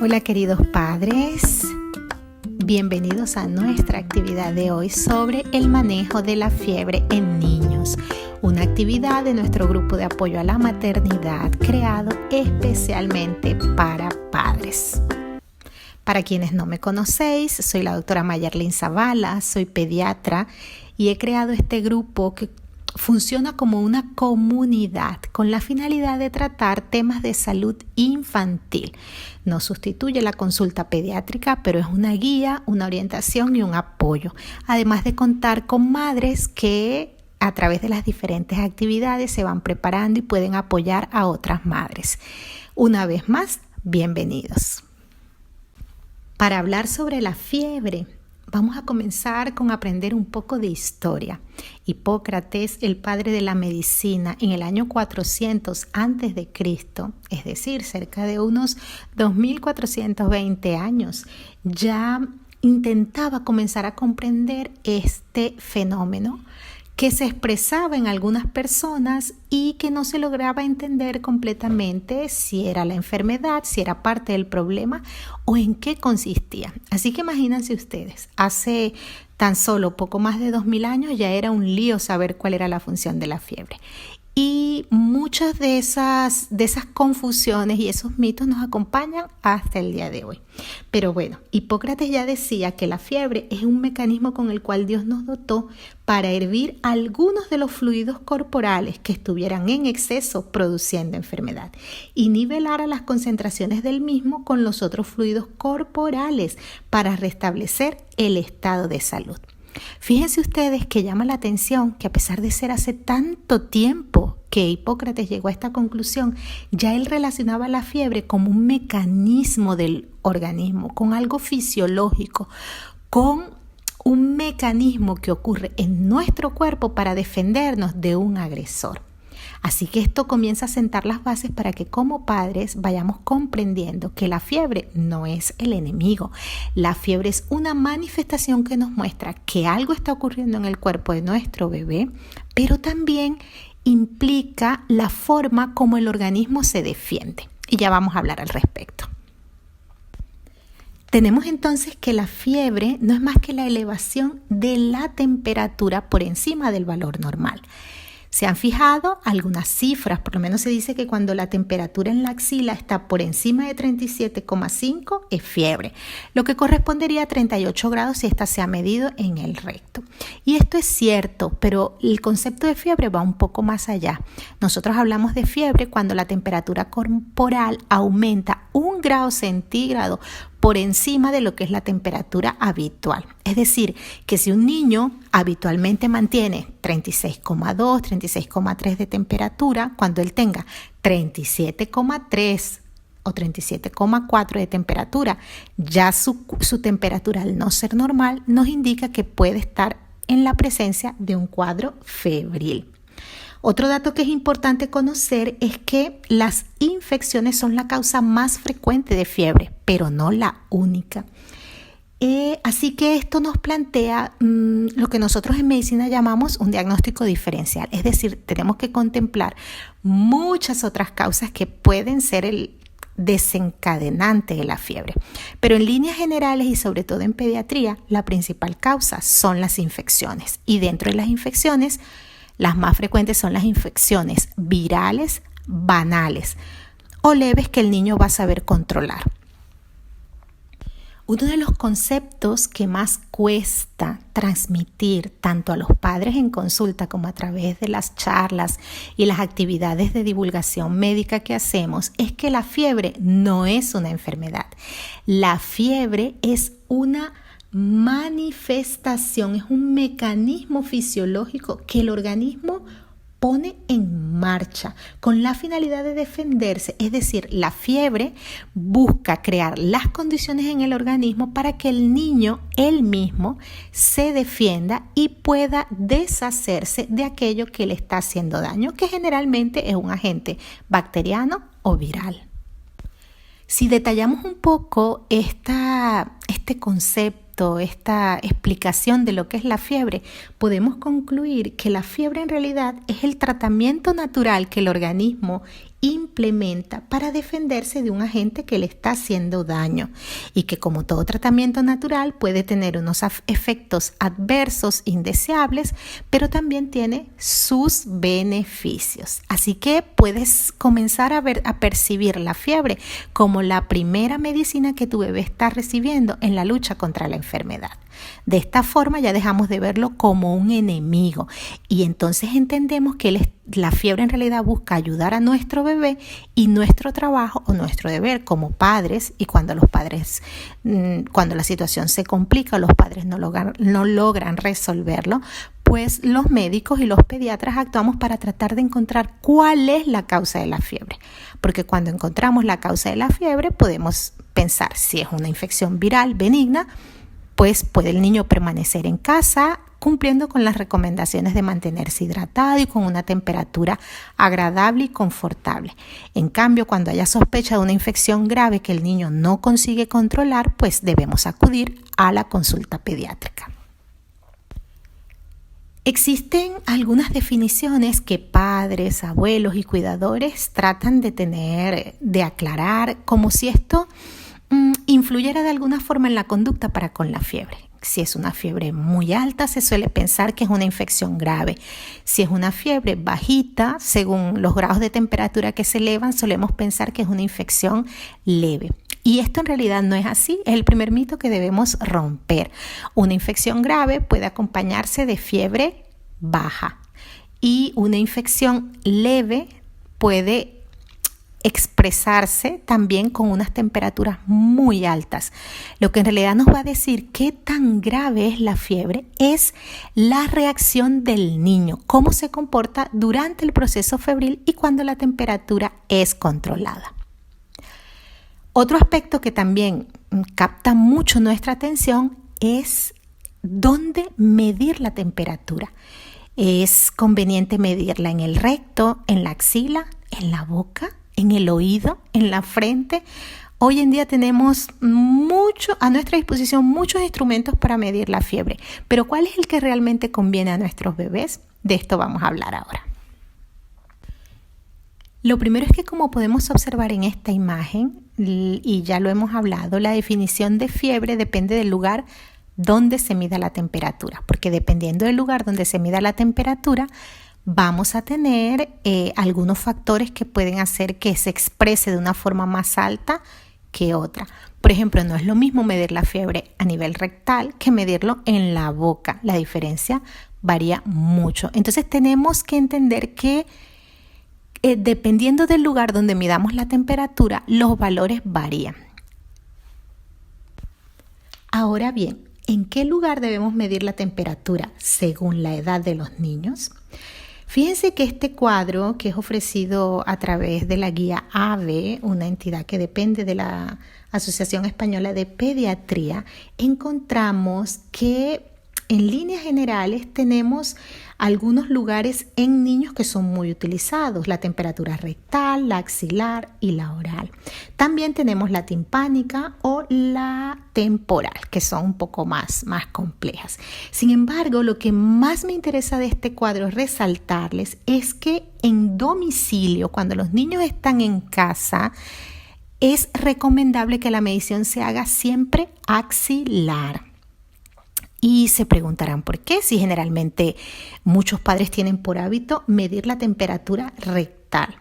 Hola queridos padres, bienvenidos a nuestra actividad de hoy sobre el manejo de la fiebre en niños, una actividad de nuestro grupo de apoyo a la maternidad creado especialmente para padres. Para quienes no me conocéis, soy la doctora Mayerlin Zavala, soy pediatra y he creado este grupo que funciona como una comunidad con la finalidad de tratar temas de salud infantil. No sustituye la consulta pediátrica, pero es una guía, una orientación y un apoyo, además de contar con madres que a través de las diferentes actividades se van preparando y pueden apoyar a otras madres. Una vez más, bienvenidos. Para hablar sobre la fiebre, vamos a comenzar con aprender un poco de historia. Hipócrates, el padre de la medicina, en el año 400 a.C., es decir, cerca de unos 2420 años, ya intentaba comenzar a comprender este fenómeno que se expresaba en algunas personas y que no se lograba entender completamente si era la enfermedad, si era parte del problema o en qué consistía. Así que imagínense ustedes, hace tan solo poco más de 2000 años ya era un lío saber cuál era la función de la fiebre. Y muchas de esas confusiones y esos mitos nos acompañan hasta el día de hoy. Pero bueno, Hipócrates ya decía que la fiebre es un mecanismo con el cual Dios nos dotó para hervir algunos de los fluidos corporales que estuvieran en exceso produciendo enfermedad y nivelar a las concentraciones del mismo con los otros fluidos corporales para restablecer el estado de salud. Fíjense ustedes que llama la atención que a pesar de ser hace tanto tiempo que Hipócrates llegó a esta conclusión, ya él relacionaba la fiebre como un mecanismo del organismo, con algo fisiológico, con un mecanismo que ocurre en nuestro cuerpo para defendernos de un agresor. Así que esto comienza a sentar las bases para que como padres vayamos comprendiendo que la fiebre no es el enemigo. La fiebre es una manifestación que nos muestra que algo está ocurriendo en el cuerpo de nuestro bebé, pero también implica la forma como el organismo se defiende. Y ya vamos a hablar al respecto. Tenemos entonces que la fiebre no es más que la elevación de la temperatura por encima del valor normal. Se han fijado algunas cifras, por lo menos se dice que cuando la temperatura en la axila está por encima de 37,5 es fiebre, lo que correspondería a 38 grados si esta se ha medido en el recto. Y esto es cierto, pero el concepto de fiebre va un poco más allá. Nosotros hablamos de fiebre cuando la temperatura corporal aumenta 1 grado centígrado por encima de lo que es la temperatura habitual. Es decir, que si un niño habitualmente mantiene 36,2, 36,3 de temperatura, cuando él tenga 37,3 o 37,4 de temperatura, ya su temperatura al no ser normal nos indica que puede estar en la presencia de un cuadro febril. Otro dato que es importante conocer es que las infecciones son la causa más frecuente de fiebre, pero no la única. Así que esto nos plantea lo que nosotros en medicina llamamos un diagnóstico diferencial. Es decir, tenemos que contemplar muchas otras causas que pueden ser el desencadenante de la fiebre. Pero en líneas generales y sobre todo en pediatría, la principal causa son las infecciones. Y dentro de las infecciones, las más frecuentes son las infecciones virales, banales o leves que el niño va a saber controlar. Uno de los conceptos que más cuesta transmitir tanto a los padres en consulta como a través de las charlas y las actividades de divulgación médica que hacemos es que la fiebre no es una enfermedad. La fiebre es una manifestación, es un mecanismo fisiológico que el organismo pone en marcha con la finalidad de defenderse. Es decir, la fiebre busca crear las condiciones en el organismo para que el niño él mismo se defienda y pueda deshacerse de aquello que le está haciendo daño, que generalmente es un agente bacteriano o viral. Si detallamos un poco este concepto, esta explicación de lo que es la fiebre, podemos concluir que la fiebre en realidad es el tratamiento natural que el organismo implementa para defenderse de un agente que le está haciendo daño y que, como todo tratamiento natural, puede tener unos efectos adversos indeseables, pero también tiene sus beneficios. Así que puedes comenzar a percibir la fiebre como la primera medicina que tu bebé está recibiendo en la lucha contra la enfermedad. De esta forma ya dejamos de verlo como un enemigo y entonces entendemos que la fiebre en realidad busca ayudar a nuestro bebé, y nuestro trabajo o nuestro deber como padres, y cuando la situación se complica o los padres no logran resolverlo, pues los médicos y los pediatras actuamos para tratar de encontrar cuál es la causa de la fiebre. Porque cuando encontramos la causa de la fiebre podemos pensar si es una infección viral benigna, pues puede el niño permanecer en casa cumpliendo con las recomendaciones de mantenerse hidratado y con una temperatura agradable y confortable. En cambio, cuando haya sospecha de una infección grave que el niño no consigue controlar, pues debemos acudir a la consulta pediátrica. Existen algunas definiciones que padres, abuelos y cuidadores tratan de aclarar, como si esto influyera de alguna forma en la conducta para con la fiebre. Si es una fiebre muy alta, se suele pensar que es una infección grave. Si es una fiebre bajita, según los grados de temperatura que se elevan, solemos pensar que es una infección leve. Y esto en realidad no es así, es el primer mito que debemos romper. Una infección grave puede acompañarse de fiebre baja y una infección leve puede expresarse también con unas temperaturas muy altas. Lo que en realidad nos va a decir qué tan grave es la fiebre es la reacción del niño, cómo se comporta durante el proceso febril y cuando la temperatura es controlada. Otro aspecto que también capta mucho nuestra atención es dónde medir la temperatura. Es conveniente medirla en el recto, en la axila, en la boca, en el oído, en la frente. Hoy en día tenemos a nuestra disposición muchos instrumentos para medir la fiebre, pero ¿cuál es el que realmente conviene a nuestros bebés? De esto vamos a hablar ahora. Lo primero es que, como podemos observar en esta imagen, y ya lo hemos hablado, la definición de fiebre depende del lugar donde se mida la temperatura, porque dependiendo del lugar donde se mida la temperatura, vamos a tener algunos factores que pueden hacer que se exprese de una forma más alta que otra. Por ejemplo, no es lo mismo medir la fiebre a nivel rectal que medirlo en la boca. La diferencia varía mucho. Entonces tenemos que entender que dependiendo del lugar donde midamos la temperatura, los valores varían. Ahora bien, ¿en qué lugar debemos medir la temperatura según la edad de los niños? Fíjense que este cuadro, que es ofrecido a través de la guía AVE, una entidad que depende de la Asociación Española de Pediatría, encontramos que en líneas generales tenemos algunos lugares en niños que son muy utilizados: la temperatura rectal, la axilar y la oral. También tenemos la timpánica o la temporal, que son un poco más complejas. Sin embargo, lo que más me interesa de este cuadro resaltarles es que en domicilio, cuando los niños están en casa, es recomendable que la medición se haga siempre axilar. Y se preguntarán por qué, si generalmente muchos padres tienen por hábito medir la temperatura rectal.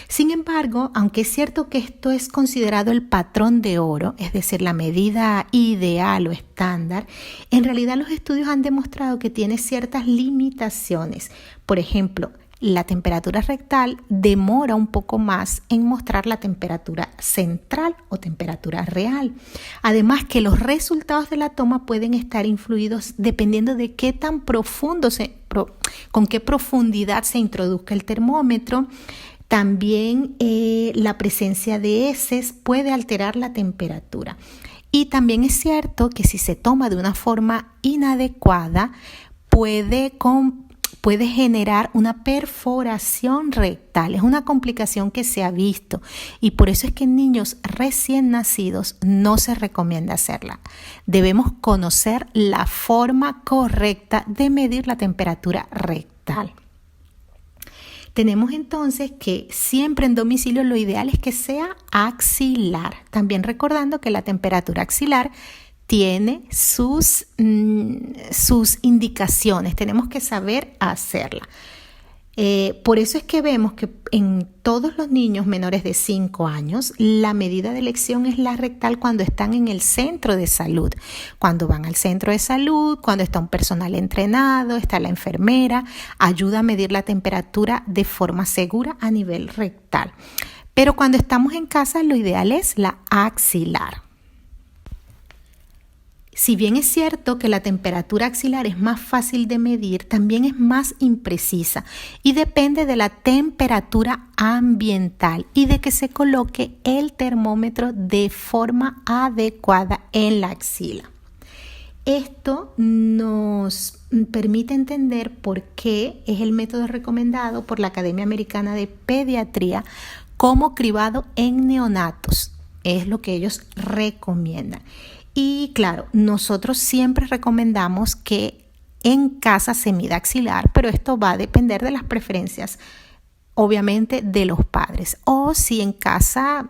Sin embargo, aunque es cierto que esto es considerado el patrón de oro, es decir, la medida ideal o estándar, en realidad los estudios han demostrado que tiene ciertas limitaciones. Por ejemplo, la temperatura rectal demora un poco más en mostrar la temperatura central o temperatura real. Además, que los resultados de la toma pueden estar influidos dependiendo de qué tan profundo con qué profundidad se introduzca el termómetro. También la presencia de heces puede alterar la temperatura. Y también es cierto que si se toma de una forma inadecuada, puede generar una perforación rectal. Es una complicación que se ha visto y por eso es que en niños recién nacidos no se recomienda hacerla. Debemos conocer la forma correcta de medir la temperatura rectal. Tenemos entonces que siempre en domicilio lo ideal es que sea axilar. También recordando que la temperatura axilar tiene sus indicaciones, tenemos que saber hacerla. Por eso es que vemos que en todos los niños menores de 5 años, la medida de elección es la rectal cuando están en el centro de salud. Cuando van al centro de salud, cuando está un personal entrenado, está la enfermera, ayuda a medir la temperatura de forma segura a nivel rectal. Pero cuando estamos en casa, lo ideal es la axilar. Si bien es cierto que la temperatura axilar es más fácil de medir, también es más imprecisa y depende de la temperatura ambiental y de que se coloque el termómetro de forma adecuada en la axila. Esto nos permite entender por qué es el método recomendado por la Academia Americana de Pediatría como cribado en neonatos. Es lo que ellos recomiendan. Y claro, nosotros siempre recomendamos que en casa se mida axilar, pero esto va a depender de las preferencias, obviamente, de los padres. O si en casa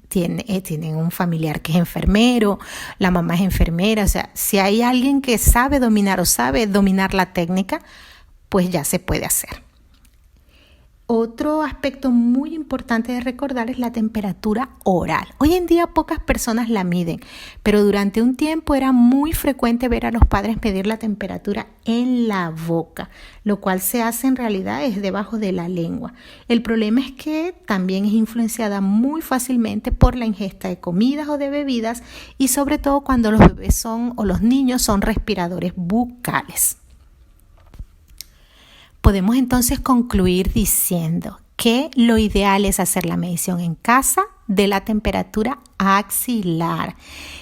tienen un familiar que es enfermero, la mamá es enfermera, o sea, si hay alguien que sabe dominar o sabe dominar la técnica, pues ya se puede hacer. Otro aspecto muy importante de recordar es la temperatura oral. Hoy en día pocas personas la miden, pero durante un tiempo era muy frecuente ver a los padres medir la temperatura en la boca, lo cual se hace en realidad es debajo de la lengua. El problema es que también es influenciada muy fácilmente por la ingesta de comidas o de bebidas y sobre todo cuando los bebés o los niños son respiradores bucales. Podemos entonces concluir diciendo que lo ideal es hacer la medición en casa de la temperatura axilar.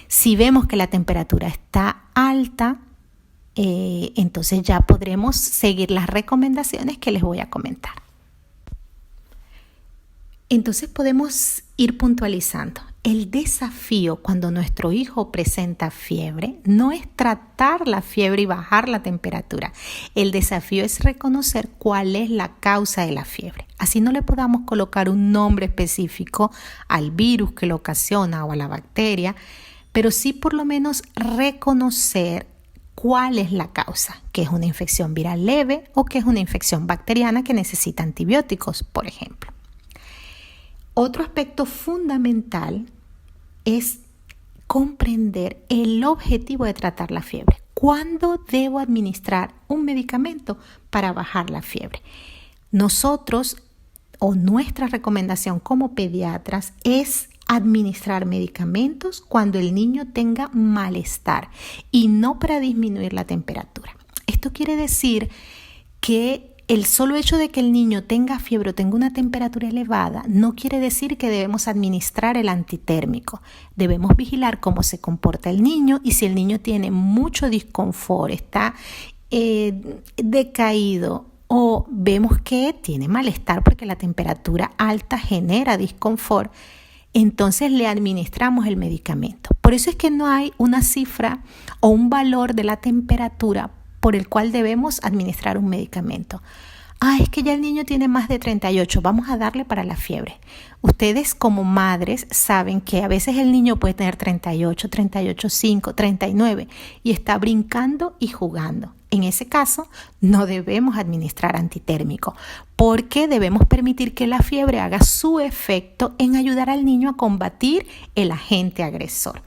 Si vemos que la temperatura está alta, entonces ya podremos seguir las recomendaciones que les voy a comentar. Entonces podemos ir puntualizando. El desafío cuando nuestro hijo presenta fiebre no es tratar la fiebre y bajar la temperatura. El desafío es reconocer cuál es la causa de la fiebre. Así no le podamos colocar un nombre específico al virus que lo ocasiona o a la bacteria, pero sí por lo menos reconocer cuál es la causa, que es una infección viral leve o que es una infección bacteriana que necesita antibióticos, por ejemplo. Otro aspecto fundamental es comprender el objetivo de tratar la fiebre. ¿Cuándo debo administrar un medicamento para bajar la fiebre? Nosotros o nuestra recomendación como pediatras es administrar medicamentos cuando el niño tenga malestar y no para disminuir la temperatura. Esto quiere decir que el solo hecho de que el niño tenga fiebre o tenga una temperatura elevada no quiere decir que debemos administrar el antitérmico. Debemos vigilar cómo se comporta el niño y si el niño tiene mucho disconfort, está decaído o vemos que tiene malestar porque la temperatura alta genera disconfort, entonces le administramos el medicamento. Por eso es que no hay una cifra o un valor de la temperatura por el cual debemos administrar un medicamento. Es que ya el niño tiene más de 38, vamos a darle para la fiebre. Ustedes como madres saben que a veces el niño puede tener 38, 38,5, 39 y está brincando y jugando. En ese caso, no debemos administrar antitérmico porque debemos permitir que la fiebre haga su efecto en ayudar al niño a combatir el agente agresor.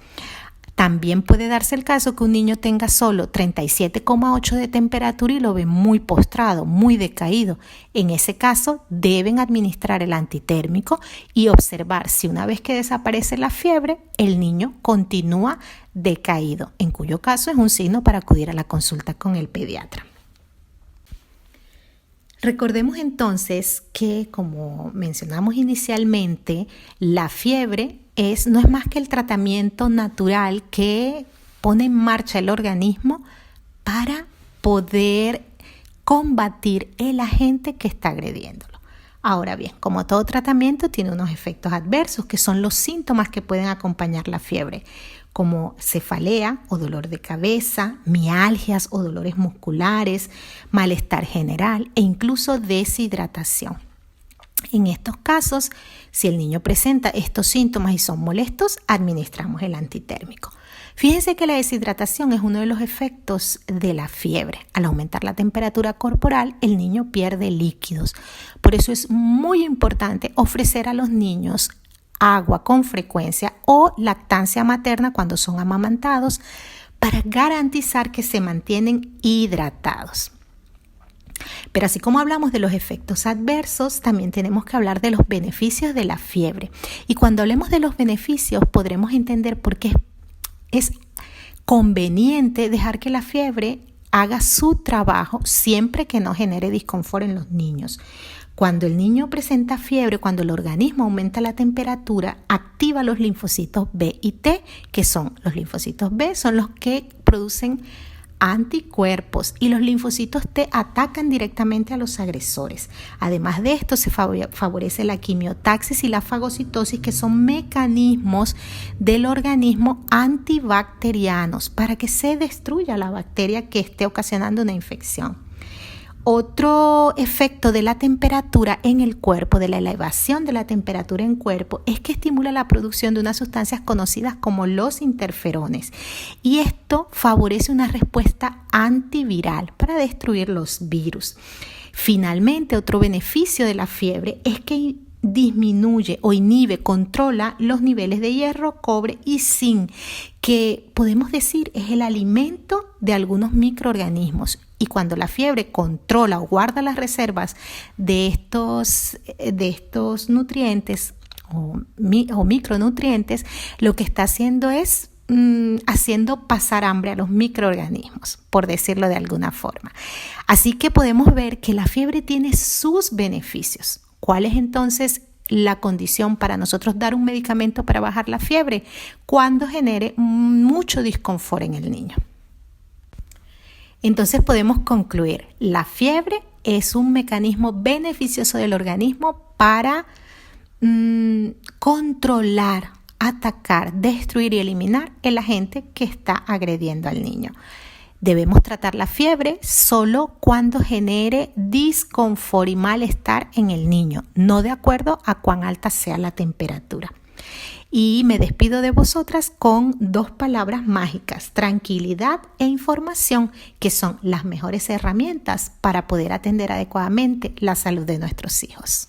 También puede darse el caso que un niño tenga solo 37,8 de temperatura y lo ve muy postrado, muy decaído. En ese caso, deben administrar el antitérmico y observar si una vez que desaparece la fiebre, el niño continúa decaído, en cuyo caso es un signo para acudir a la consulta con el pediatra. Recordemos entonces que, como mencionamos inicialmente, la fiebre no es más que el tratamiento natural que pone en marcha el organismo para poder combatir el agente que está agrediéndolo. Ahora bien, como todo tratamiento tiene unos efectos adversos que son los síntomas que pueden acompañar la fiebre, como cefalea o dolor de cabeza, mialgias o dolores musculares, malestar general e incluso deshidratación. En estos casos, si el niño presenta estos síntomas y son molestos, administramos el antitérmico. Fíjense que la deshidratación es uno de los efectos de la fiebre. Al aumentar la temperatura corporal, el niño pierde líquidos. Por eso es muy importante ofrecer a los niños agua con frecuencia o lactancia materna cuando son amamantados para garantizar que se mantienen hidratados. Pero así como hablamos de los efectos adversos, también tenemos que hablar de los beneficios de la fiebre. Y cuando hablemos de los beneficios, podremos entender por qué es conveniente dejar que la fiebre haga su trabajo siempre que no genere disconfort en los niños. Cuando el niño presenta fiebre, cuando el organismo aumenta la temperatura, activa los linfocitos B y T, que son los linfocitos B, son los que producen anticuerpos y los linfocitos T atacan directamente a los agresores. Además de esto, se favorece la quimiotaxis y la fagocitosis, que son mecanismos del organismo antibacterianos para que se destruya la bacteria que esté ocasionando una infección. Otro efecto de la temperatura en el cuerpo, de la elevación de la temperatura en el cuerpo, es que estimula la producción de unas sustancias conocidas como los interferones. Y esto favorece una respuesta antiviral para destruir los virus. Finalmente, otro beneficio de la fiebre es que disminuye o inhibe, controla los niveles de hierro, cobre y zinc, que podemos decir es el alimento de algunos microorganismos. Y cuando la fiebre controla o guarda las reservas de estos nutrientes o micronutrientes, lo que está haciendo es haciendo pasar hambre a los microorganismos, por decirlo de alguna forma. Así que podemos ver que la fiebre tiene sus beneficios. ¿Cuál es entonces la condición para nosotros dar un medicamento para bajar la fiebre? Cuando genere mucho disconfort en el niño. Entonces podemos concluir, la fiebre es un mecanismo beneficioso del organismo para controlar, atacar, destruir y eliminar el agente que está agrediendo al niño. Debemos tratar la fiebre solo cuando genere disconfort y malestar en el niño, no de acuerdo a cuán alta sea la temperatura. Y me despido de vosotras con 2 palabras mágicas: tranquilidad e información, que son las mejores herramientas para poder atender adecuadamente la salud de nuestros hijos.